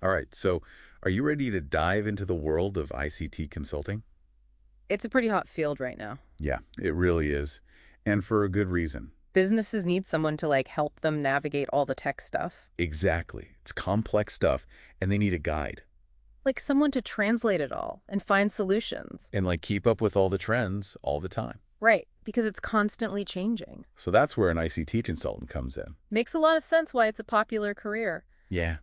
All right, so are you ready to dive into the world of ICT consulting? It's a pretty hot field right now. Yeah, it really is. And for a good reason. Businesses need someone to help them navigate all the tech stuff. Exactly. It's complex stuff, and they need a guide. Like someone to translate it all and find solutions. And keep up with all the trends all the time. Right, because it's constantly changing. So that's where an ICT consultant comes in. Makes a lot of sense why it's a popular career. Yeah.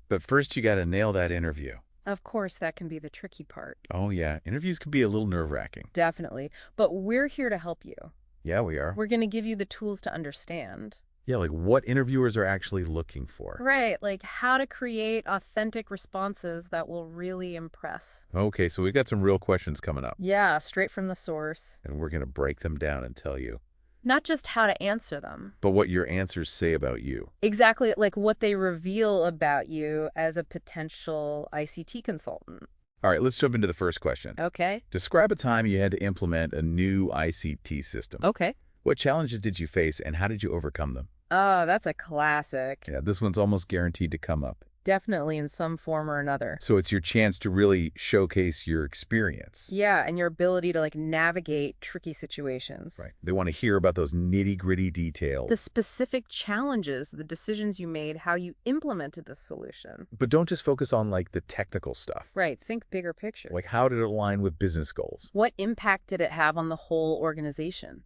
But first you got to nail that interview. Of course, that can be the tricky part. Oh yeah, interviews can be a little nerve-wracking. Definitely. But we're here to help you. Yeah, we are. We're going to give you the tools to understand. Yeah, like what interviewers are actually looking for. Right, like how to create authentic responses that will really impress. Okay, so we got some real questions coming up, Yeah, straight from the source. and we're going to break them down and tell you. Not just how to answer them. But what your answers say about you. Exactly, like what they reveal about you as a potential ICT consultant. All right, let's jump into the first question. Okay. Describe a time you had to implement a new ICT system. Okay. What challenges did you face and how did you overcome them? Oh, that's a classic. Yeah, this one's almost guaranteed to come up. Definitely in some form or another. So it's your chance to really showcase your experience. Yeah, and your ability to navigate tricky situations. Right. They want to hear about those nitty-gritty details. The specific challenges, the decisions you made, how you implemented the solution. But don't just focus on the technical stuff. Right, think bigger picture. Like how did it align with business goals? What impact did it have on the whole organization?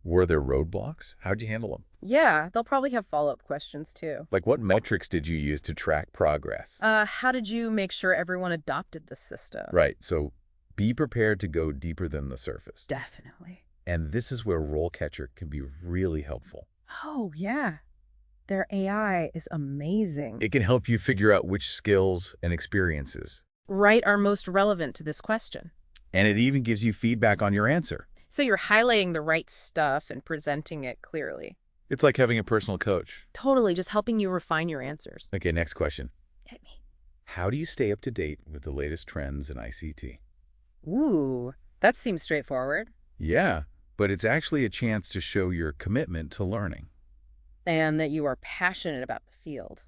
Were there roadblocks? How'd you handle them? Yeah, they'll probably have follow-up questions too. Like what metrics did you use to track progress? How did you make sure everyone adopted the system? Right, so be prepared to go deeper than the surface. Definitely. And this is where RoleCatcher can be really helpful. Oh, yeah. Their AI is amazing. It can help you figure out which skills and experiences. Right, are most relevant to this question. And it even gives you feedback on your answer. So you're highlighting the right stuff and presenting it clearly. It's like having a personal coach. Totally, just helping you refine your answers. Okay, next question. Hit me. How do you stay up to date with the latest trends in ICT? Ooh, that seems straightforward. Yeah, but it's actually a chance to show your commitment to learning. And that you are passionate about the field.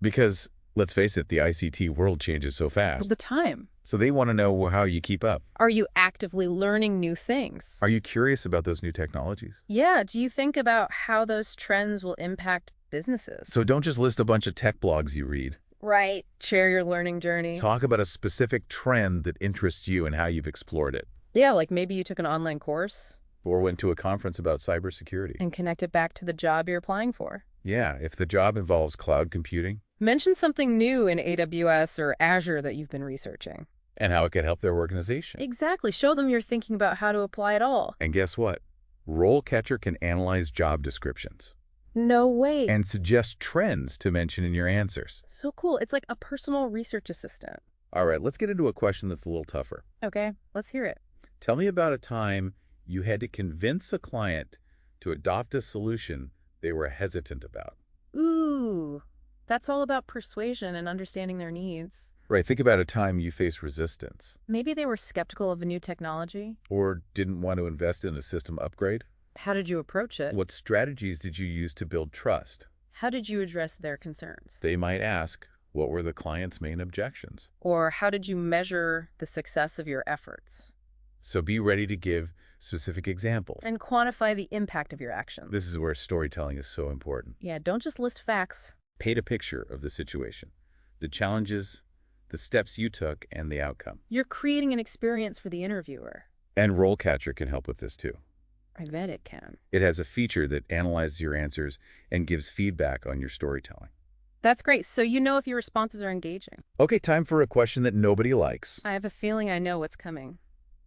Because, let's face it, the ICT world changes so All fast. the time. So they want to know how you keep up. Are you actively learning new things? Are you curious about those new technologies? Yeah, do you think about how those trends will impact businesses? So don't just list a bunch of tech blogs you read. Right. Share your learning journey. Talk about a specific trend that interests you and how you've explored it. Yeah, like maybe you took an online course Or went to a conference about cybersecurity. and connect it back to the job you're applying for. Yeah, if the job involves cloud computing Mention something new in AWS or Azure that you've been researching. and how it could help their organization. Exactly. Show them you're thinking about how to apply it all. And guess what? RoleCatcher can analyze job descriptions No way. and suggest trends to mention in your answers. So cool. It's like a personal research assistant. All right, let's get into a question that's a little tougher. Okay, let's hear it. Tell me about a time you had to convince a client to adopt a solution they were hesitant about. Ooh, that's all about persuasion and understanding their needs. Right, think about a time you faced resistance Maybe they were skeptical of a new technology. or didn't want to invest in a system upgrade. How did you approach it? What strategies did you use to build trust? How did you address their concerns? They might ask, what were the client's main objections? Or how did you measure the success of your efforts? So be ready to give specific examples. And quantify the impact of your actions. This is where storytelling is so important. Yeah, don't just list facts. Paint a picture of the situation, the challenges, the steps you took, and the outcome. You're creating an experience for the interviewer. And RoleCatcher can help with this too. I bet it can. It has a feature that analyzes your answers and gives feedback on your storytelling. That's great. So you know if your responses are engaging. Okay, time for a question that nobody likes. I have a feeling I know what's coming.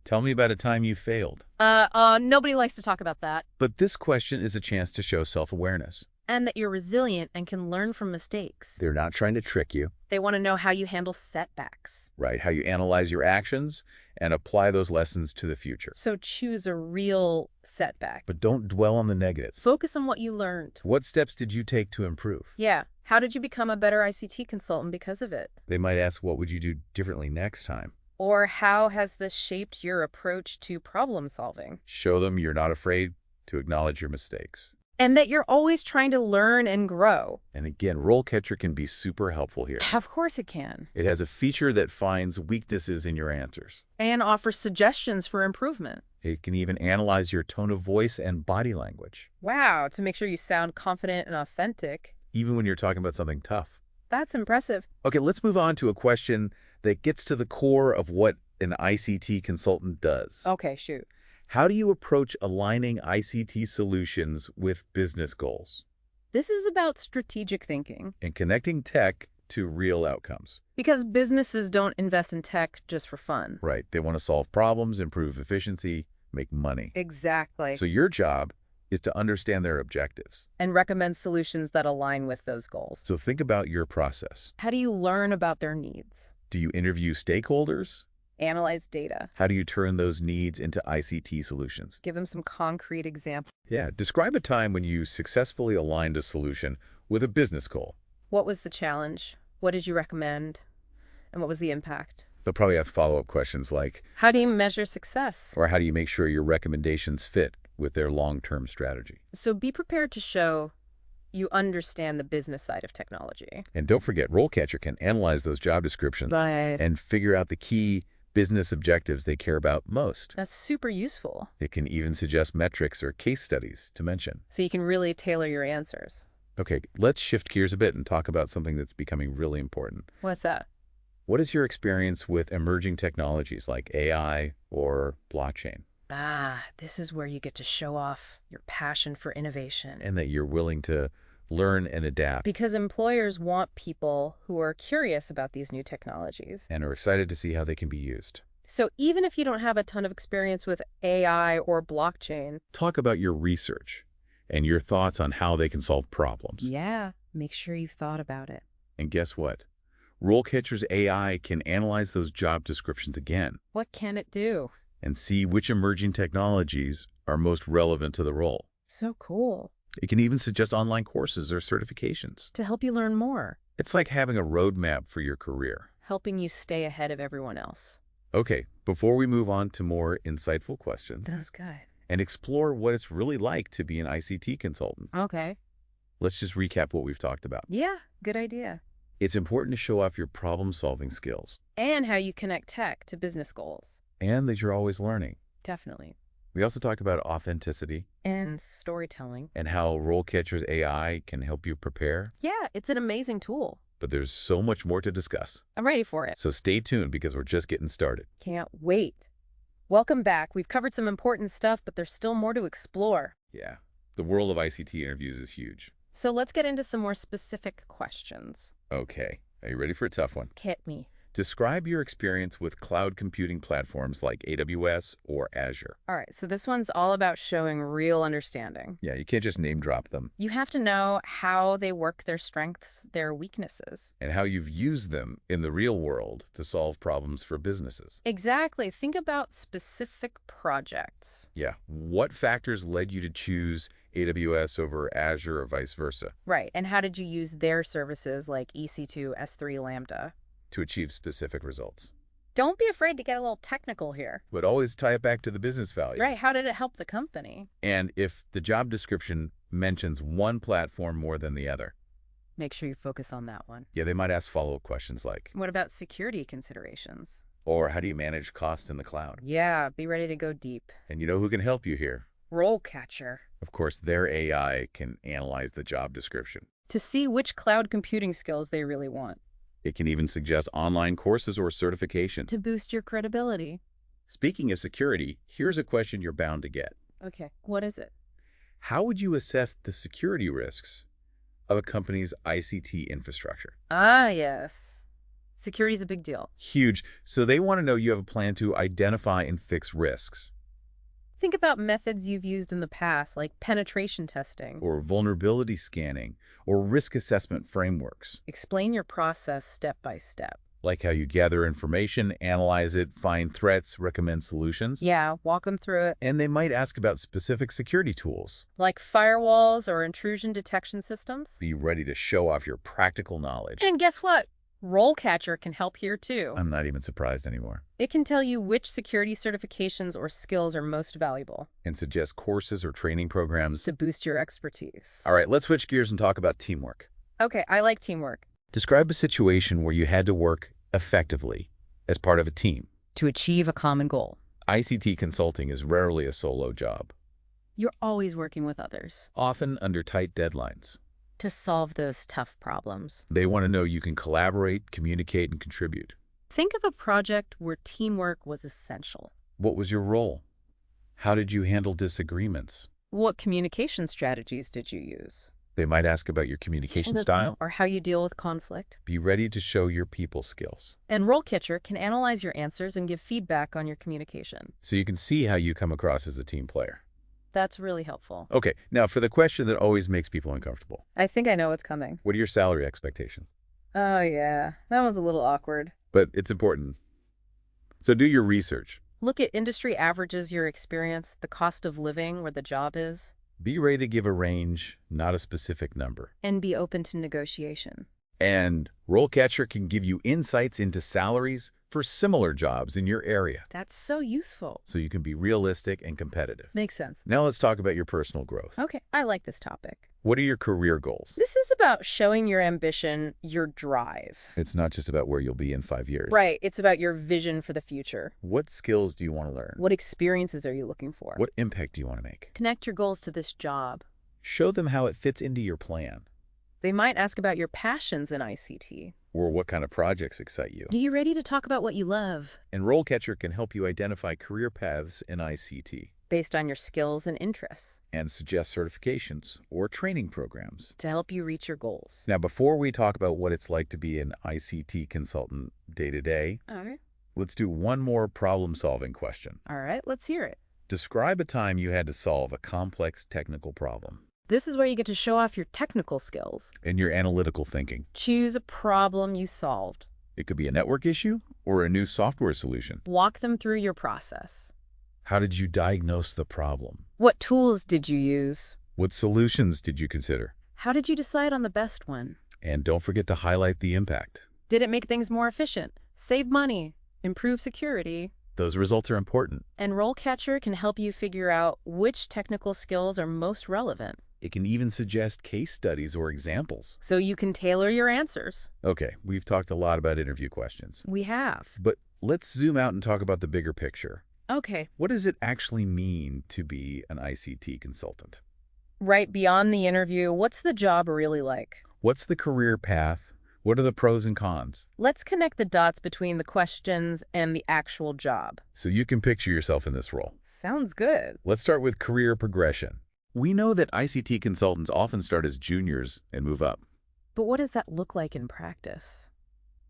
Tell me about a time you failed. Nobody likes to talk about that. But this question is a chance to show self-awareness. And that you're resilient and can learn from mistakes. They're not trying to trick you, They want to know how you handle setbacks. right? How you analyze your actions and apply those lessons to the future. So choose a real setback. But don't dwell on the negative. Focus on what you learned. What steps did you take to improve? Yeah. How did you become a better ICT consultant because of it? They might ask, what would you do differently next time? Or how has this shaped your approach to problem solving? Show them you're not afraid to acknowledge your mistakes. And that you're always trying to learn and grow. And again, RoleCatcher can be super helpful here. Of course it can. It has a feature that finds weaknesses in your answers. And offers suggestions for improvement. It can even analyze your tone of voice and body language, Wow, to make sure you sound confident and authentic. even when you're talking about something tough. That's impressive. Okay, let's move on to a question that gets to the core of what an ICT consultant does. Okay, shoot. How do you approach aligning ICT solutions with business goals This is about strategic thinking. and connecting tech to real outcomes? Because businesses don't invest in tech just for fun. Right. They want to solve problems, improve efficiency, make money. Exactly. So your job is to understand their objectives. And recommend solutions that align with those goals. So think about your process. How do you learn about their needs? Do you interview stakeholders? Analyze data. How do you turn those needs into ICT solutions? Give them some concrete examples. Yeah, describe a time when you successfully aligned a solution with a business goal. What was the challenge? What did you recommend? And what was the impact? They'll probably ask follow-up questions like, How do you measure success? or how do you make sure your recommendations fit with their long-term strategy? So be prepared to show you understand the business side of technology. And don't forget, RoleCatcher can analyze those job descriptions Right. and figure out the key business objectives they care about most. That's super useful. It can even suggest metrics or case studies to mention. So you can really tailor your answers. Okay, let's shift gears a bit and talk about something that's becoming really important. What's that? What is your experience with emerging technologies like AI or blockchain, This is where you get to show off your passion for innovation. and that you're willing to learn and adapt Because employers want people who are curious about these new technologies. and are excited to see how they can be used? So even if you don't have a ton of experience with AI or blockchain, Talk about your research and your thoughts on how they can solve problems. yeah, make sure you've thought about it. And guess what? RoleCatcher's AI can analyze those job descriptions again What can it do? and see which emerging technologies are most relevant to the role. So cool. It can even suggest online courses or certifications. To help you learn more, It's like having a roadmap for your career. helping you stay ahead of everyone else. Okay, before we move on to more insightful questions That's good. and explore what it's really like to be an ICT consultant, Okay. let's just recap what we've talked about. Yeah, good idea. It's important to show off your problem-solving skills And how you connect tech to business goals. and that you're always learning. Definitely. We also talked about authenticity And storytelling. and how RoleCatcher's AI can help you prepare, Yeah, it's an amazing tool. but there's so much more to discuss. I'm ready for it. So stay tuned because we're just getting started. Can't wait. Welcome back. We've covered some important stuff, but there's still more to explore. Yeah, the world of ICT interviews is huge. So let's get into some more specific questions. Okay, are you ready for a tough one? Hit me. Describe your experience with cloud computing platforms like AWS or Azure. All right, so this one's all about showing real understanding. Yeah, you can't just name drop them, You have to know how they work, their strengths, their weaknesses. and how you've used them in the real world to solve problems for businesses. Exactly. Think about specific projects. Yeah, what factors led you to choose AWS over Azure or vice versa Right, and how did you use their services like EC2, S3, Lambda? to achieve specific results? Don't be afraid to get a little technical here. But always tie it back to the business value. Right, how did it help the company? And if the job description mentions one platform more than the other, Make sure you focus on that one. yeah, they might ask follow-up questions like, What about security considerations? or how do you manage cost in the cloud? Yeah, be ready to go deep. And you know who can help you here? RoleCatcher. Of course, their AI can analyze the job description. To see which cloud computing skills they really want. It can even suggest online courses or certification. To boost your credibility. Speaking of security, here's a question you're bound to get. Okay, what is it? How would you assess the security risks of a company's ICT infrastructure? Ah, yes. Security is a big deal. Huge. So they want to know you have a plan to identify and fix risks, Think about methods you've used in the past, like penetration testing. or vulnerability scanning, or risk assessment frameworks, Explain your process step by step. like how you gather information, analyze it, find threats, recommend solutions. Yeah, walk them through it. And they might ask about specific security tools. Like firewalls or intrusion detection systems. Be ready to show off your practical knowledge. And guess what? RoleCatcher can help here too. I'm not even surprised anymore. It can tell you which security certifications or skills are most valuable And suggest courses or training programs. to boost your expertise. All right, let's switch gears and talk about teamwork. Okay, I like teamwork. Describe a situation where you had to work effectively as part of a team. To achieve a common goal. ICT consulting is rarely a solo job, You're always working with others often under tight deadlines. to solve those tough problems. They want to know you can collaborate, communicate, and contribute. Think of a project where teamwork was essential. What was your role? How did you handle disagreements? What communication strategies did you use? They might ask about your communication style. Or how you deal with conflict. Be ready to show your people skills, And RoleCatcher can analyze your answers and give feedback on your communication. so you can see how you come across as a team player. That's really helpful. Okay, now for the question that always makes people uncomfortable. I think I know what's coming. What are your salary expectations? Oh, yeah. That one's a little awkward. But it's important. So do your research. Look at industry averages, your experience, the cost of living, where the job is, Be ready to give a range, not a specific number. and be open to negotiation. And RoleCatcher can give you insights into salaries for similar jobs in your area, That's so useful. so you can be realistic and competitive. Makes sense. Now let's talk about your personal growth. Okay, I like this topic. What are your career goals? This is about showing your ambition, your drive. It's not just about where you'll be in 5 years. Right, it's about your vision for the future. What skills do you want to learn? What experiences are you looking for? What impact do you want to make? Connect your goals to this job. Show them how it fits into your plan, They might ask about your passions in ICT. or what kind of projects excite you. Are you ready to talk about what you love? And RoleCatcher can help you identify career paths in ICT Based on your skills and interests and suggest certifications or training programs. to help you reach your goals. Now, before we talk about what it's like to be an ICT consultant day-to-day, All right. let's do one more problem-solving question. All right, let's hear it. Describe a time you had to solve a complex technical problem This is where you get to show off your technical skills. and your analytical thinking. Choose a problem you solved. It could be a network issue or a new software solution. Walk them through your process. How did you diagnose the problem? What tools did you use? What solutions did you consider? How did you decide on the best one? And don't forget to highlight the impact. Did it make things more efficient, save money, improve security? Those results are important. And RoleCatcher can help you figure out which technical skills are most relevant, It can even suggest case studies or examples. so you can tailor your answers. Okay, we've talked a lot about interview questions, We have. but let's zoom out and talk about the bigger picture. Okay. What does it actually mean to be an ICT consultant? Right beyond the interview, what's the job really like? What's the career path? What are the pros and cons? Let's connect the dots between the questions and the actual job. So you can picture yourself in this role. Sounds good. Let's start with career progression. We know that ICT consultants often start as juniors and move up. But what does that look like in practice?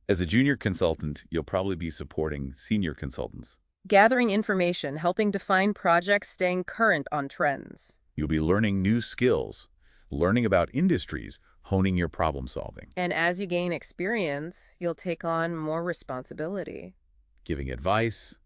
As a junior consultant, you'll probably be supporting senior consultants. Gathering information, helping define projects, staying current on trends. You'll be learning new skills, learning about industries, honing your problem solving, And as you gain experience, you'll take on more responsibility. giving advice,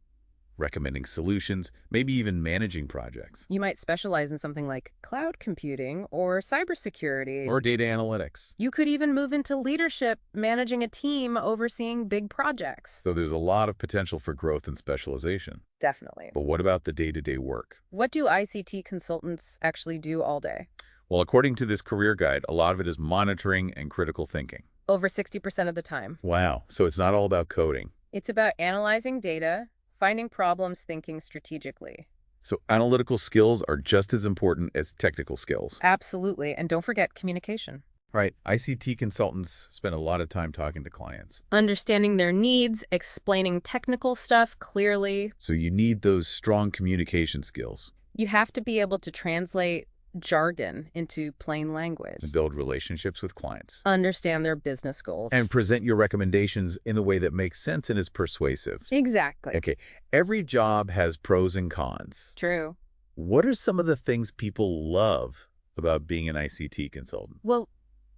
recommending solutions, maybe even managing projects, You might specialize in something like cloud computing or cybersecurity. or data analytics. You could even move into leadership, managing a team, overseeing big projects. So there's a lot of potential for growth and specialization. Definitely. But what about the day-to-day work? What do ICT consultants actually do all day? Well, according to this career guide, a lot of it is monitoring and critical thinking. Over 60% of the time. Wow, so it's not all about coding. It's about analyzing data, finding problems, thinking strategically. So analytical skills are just as important as technical skills. Absolutely. And don't forget communication. Right, ICT consultants spend a lot of time talking to clients. Understanding their needs, explaining technical stuff clearly. So you need those strong communication skills You have to be able to translate jargon into plain language. to build relationships with clients. Understand their business goals. And present your recommendations in a way that makes sense and is persuasive. Exactly. Okay, every job has pros and cons. True. What are some of the things people love about being an ICT consultant? Well,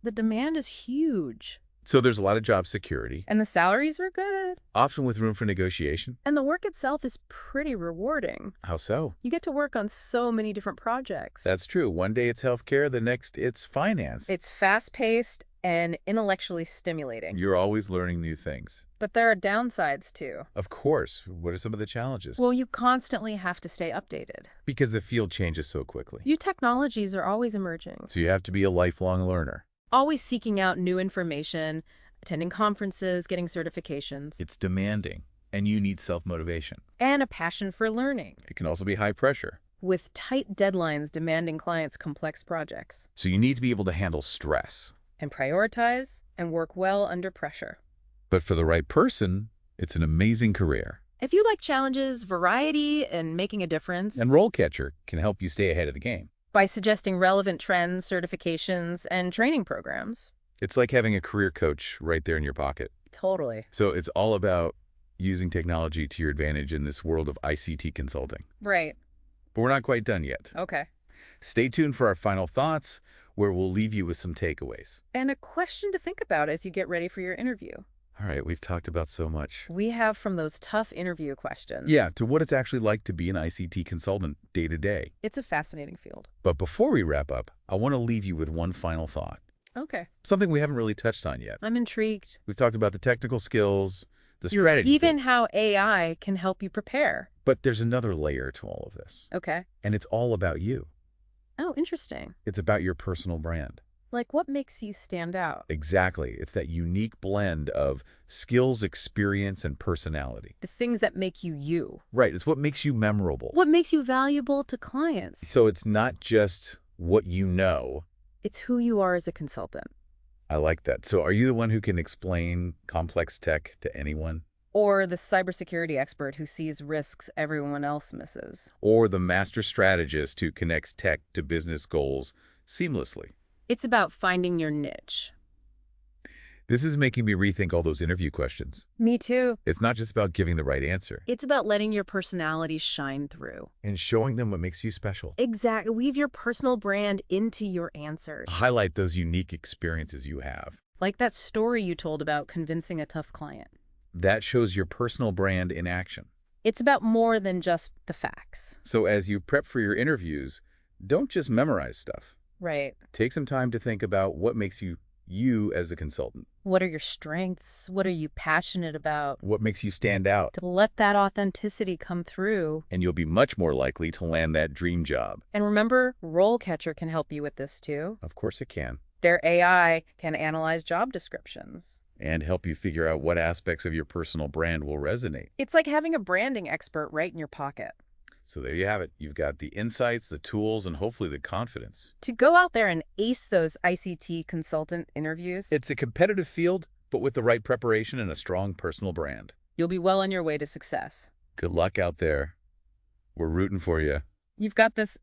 the demand is huge. So there's a lot of job security, And the salaries are good. often with room for negotiation. And the work itself is pretty rewarding. How so? You get to work on so many different projects. That's true. One day it's healthcare, the next it's finance. It's fast-paced and intellectually stimulating. You're always learning new things. But there are downsides, too. Of course. What are some of the challenges? Well, you constantly have to stay updated. Because the field changes so quickly. New technologies are always emerging. So you have to be a lifelong learner. Always seeking out new information, attending conferences, getting certifications. It's demanding, and you need self-motivation. And a passion for learning. It can also be high pressure. With tight deadlines demanding clients' complex projects. So you need to be able to handle stress. And prioritize and work well under pressure. But for the right person, it's an amazing career. If you like challenges, variety, and making a difference, And RoleCatcher can help you stay ahead of the game. by suggesting relevant trends, certifications, and training programs. It's like having a career coach right there in your pocket. Totally. So it's all about using technology to your advantage in this world of ICT consulting. Right. But we're not quite done yet. Okay. Stay tuned for our final thoughts, where we'll leave you with some takeaways. And a question to think about as you get ready for your interview. All right, we've talked about so much. We have from those tough interview questions. Yeah, to what it's actually like to be an ICT consultant day to day. It's a fascinating field. But before we wrap up, I want to leave you with one final thought. Okay. Something we haven't really touched on yet. I'm intrigued. We've talked about the technical skills, the strategy. Even how AI can help you prepare. But there's another layer to all of this. Okay. And it's all about you. Oh, interesting. It's about your personal brand. Like, what makes you stand out? Exactly. It's that unique blend of skills, experience, and personality. The things that make you you. Right. It's what makes you memorable. What makes you valuable to clients? So it's not just what you know. It's who you are as a consultant. I like that. So are you the one who can explain complex tech to anyone? Or the cybersecurity expert who sees risks everyone else misses. Or the master strategist who connects tech to business goals seamlessly? It's about finding your niche. This is making me rethink all those interview questions. Me too. It's not just about giving the right answer. It's about letting your personality shine through. And showing them what makes you special. Exactly. Weave your personal brand into your answers. Highlight those unique experiences you have. Like that story you told about convincing a tough client. That shows your personal brand in action. It's about more than just the facts. So as you prep for your interviews, don't just memorize stuff. Right. Take some time to think about what makes you you as a consultant. What are your strengths? What are you passionate about? What makes you stand out? To let that authenticity come through. And you'll be much more likely to land that dream job. And remember, RoleCatcher can help you with this too. Of course it can. Their AI can analyze job descriptions. And help you figure out what aspects of your personal brand will resonate. It's like having a branding expert right in your pocket. So there you have it. You've got the insights, the tools, and hopefully the confidence. To go out there and ace those ICT consultant interviews, It's a competitive field, but with the right preparation and a strong personal brand. you'll be well on your way to success. Good luck out there. We're rooting for you. You've got this.